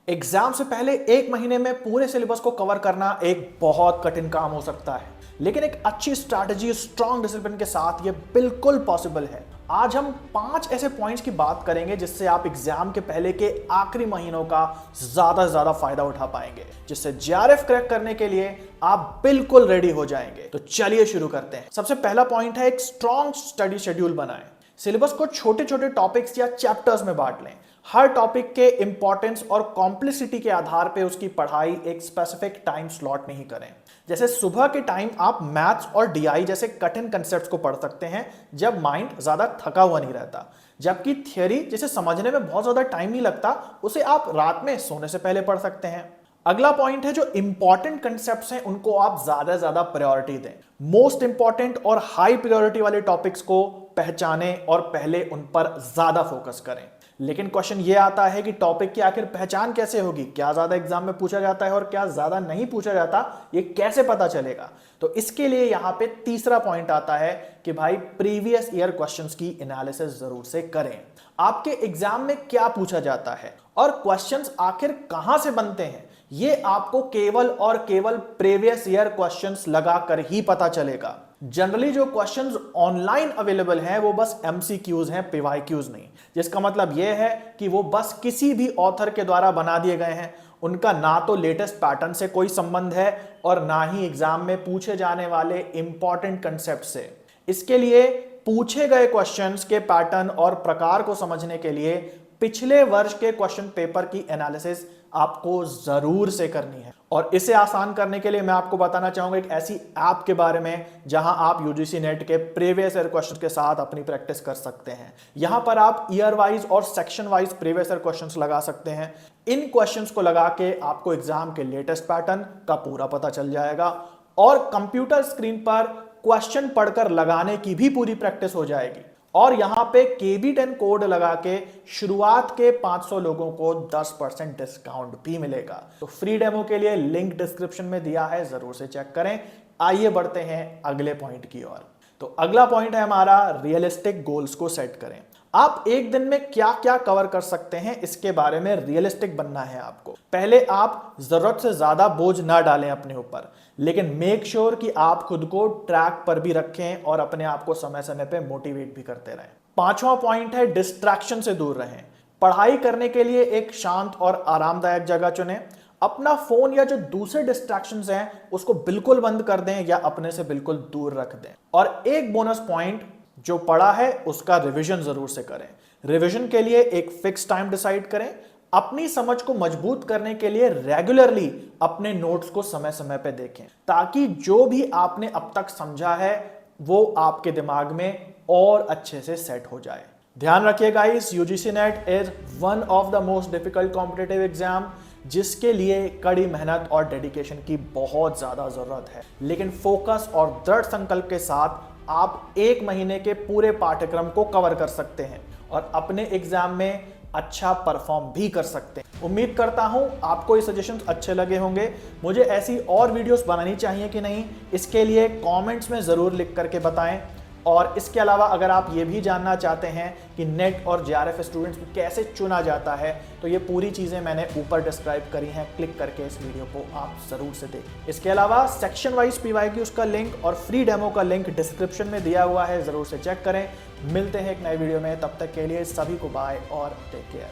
Exam से पहले एक महीने में पूरे सिलेबस को कवर करना एक बहुत कठिन काम हो सकता है, लेकिन एक अच्छी स्ट्रैटेजी, स्ट्रॉन्ग डिसिप्लिन के साथ ये बिल्कुल पॉसिबल है। आज हम 5 ऐसे पॉइंट्स की बात करेंगे जिससे आप एग्जाम के पहले के आखिरी महीनों का ज्यादा से ज्यादा फायदा उठा पाएंगे, जिससे जेआरएफ क्रैक करने के लिए आप बिल्कुल रेडी हो जाएंगे। तो चलिए शुरू करते हैं। सबसे पहला पॉइंट है, एक स्ट्रॉन्ग स्टडी शेड्यूल बनाएं। सिलेबस को छोटे छोटे टॉपिक्स या चैप्टर्स में बांट लें। हर टॉपिक के इंपॉर्टेंस और कॉम्प्लेक्सिटी के आधार पे उसकी पढ़ाई एक स्पेसिफिक टाइम स्लॉट में ही करें। जैसे सुबह के टाइम आप मैथ्स और डीआई जैसे कठिन कंसेप्ट्स को पढ़ सकते हैं जब माइंड ज्यादा थका हुआ नहीं रहता, जबकि थियरी जिसे समझने में बहुत ज्यादा टाइम नहीं लगता उसे आप रात में सोने से पहले पढ़ सकते हैं। अगला पॉइंट है, जो इंपॉर्टेंट कंसेप्ट्स हैं उनको आप ज्यादा प्रायोरिटी दें। मोस्ट इंपॉर्टेंट और हाई प्रायोरिटी वाले टॉपिक्स को पहचानें और पहले उन पर ज्यादा फोकस करें। लेकिन क्वेश्चन ये आता है कि टॉपिक की आखिर पहचान कैसे होगी? क्या ज्यादा एग्जाम में पूछा जाता है और क्या ज्यादा नहीं पूछा जाता, ये कैसे पता चलेगा? तो इसके लिए यहां पे तीसरा पॉइंट आता है कि भाई प्रीवियस ईयर क्वेश्चंस की एनालिसिस जरूर से करें। आपके एग्जाम में क्या पूछा जाता है और क्वेश्चंस आखिर कहां से बनते हैं, ये आपको केवल और केवल प्रीवियस ईयर क्वेश्चंस लगाकर ही पता चलेगा। जनरली जो क्वेश्चंस ऑनलाइन अवेलेबल हैं वो बस एमसीक्यूज हैं, पीवाईक्यूज नहीं, जिसका मतलब यह है कि वो बस किसी भी ऑथर के द्वारा बना दिए गए हैं। उनका ना तो लेटेस्ट पैटर्न से कोई संबंध है और ना ही एग्जाम में पूछे जाने वाले इंपॉर्टेंट कंसेप्ट से। इसके लिए पूछे गए क्वेश्चंस के पैटर्न और प्रकार को समझने के लिए पिछले वर्ष के क्वेश्चन पेपर की एनालिसिस आपको जरूर से करनी है। और इसे आसान करने के लिए मैं आपको बताना चाहूंगा एक ऐसी ऐप के बारे में जहां आप यूजीसी नेट के प्रीवियस ईयर क्वेश्चन के साथ अपनी प्रैक्टिस कर सकते हैं। यहां पर आप ईयर वाइज और section wise previous year questions लगा सकते हैं। इन क्वेश्चंस को लगा के आपको एग्जाम के लेटेस्ट पैटर्न का पूरा पता चल जाएगा और कंप्यूटर स्क्रीन पर क्वेश्चन पढ़कर लगाने की भी पूरी प्रैक्टिस हो जाएगी। और यहां पे KB10 कोड लगा के शुरुआत के 500 लोगों को 10% डिस्काउंट भी मिलेगा। तो फ्री डेमो के लिए लिंक डिस्क्रिप्शन में दिया है, जरूर से चेक करें। आइए बढ़ते हैं अगले पॉइंट की ओर। तो अगला पॉइंट है हमारा, रियलिस्टिक गोल्स को सेट करें। आप एक दिन में क्या क्या कवर कर सकते हैं इसके बारे में रियलिस्टिक बनना है आपको। पहले आप जरूरत से ज्यादा बोझ ना डालें अपने ऊपर, लेकिन मेक श्योर कि आप खुद को ट्रैक पर भी रखें और अपने आप को समय समय पे मोटिवेट भी करते रहें। पांचवा पॉइंट है, डिस्ट्रैक्शन से दूर रहें। पढ़ाई करने के लिए एक शांत और आरामदायक जगह चुनें। अपना फोन या जो दूसरे डिस्ट्रैक्शंस हैं उसको बिल्कुल बंद कर दें या अपने से बिल्कुल दूर रख दें। और एक बोनस पॉइंट, जो पढ़ा है उसका रिवीजन जरूर से करें। रिवीजन के लिए एक फिक्स टाइम डिसाइड करें। अपनी समझ को मजबूत करने के लिए रेगुलरली अपने नोट्स को समय समय पे देखें, ताकि जो भी आपने अब तक समझा है वो आपके दिमाग में और अच्छे से सेट हो जाए। ध्यान रखिएगा, इस UGC net is one of the most difficult competitive exam, जिसके लिए कड़ी मेहनत और डेडिकेशन की बहुत ज्यादा जरूरत है। लेकिन फोकस और दृढ़ संकल्प के साथ आप एक महीने के पूरे पाठ्यक्रम को कवर कर सकते हैं और अपने एग्जाम में अच्छा परफॉर्म भी कर सकते हैं। उम्मीद करता हूं आपको ये सजेशंस अच्छे लगे होंगे। मुझे ऐसी और वीडियोस बनानी चाहिए कि नहीं, इसके लिए कमेंट्स में जरूर लिख करके बताएं। और इसके अलावा अगर आप ये भी जानना चाहते हैं कि नेट और जेआरएफ स्टूडेंट्स को कैसे चुना जाता है, तो ये पूरी चीज़ें मैंने ऊपर डिस्क्राइब करी हैं। क्लिक करके इस वीडियो को आप ज़रूर से देखें। इसके अलावा सेक्शन वाइज पीवाईक्यूज का लिंक और फ्री डेमो का लिंक डिस्क्रिप्शन में दिया हुआ है, ज़रूर से चेक करें। मिलते हैं एक नए वीडियो में, तब तक के लिए सभी को बाय और टेक केयर।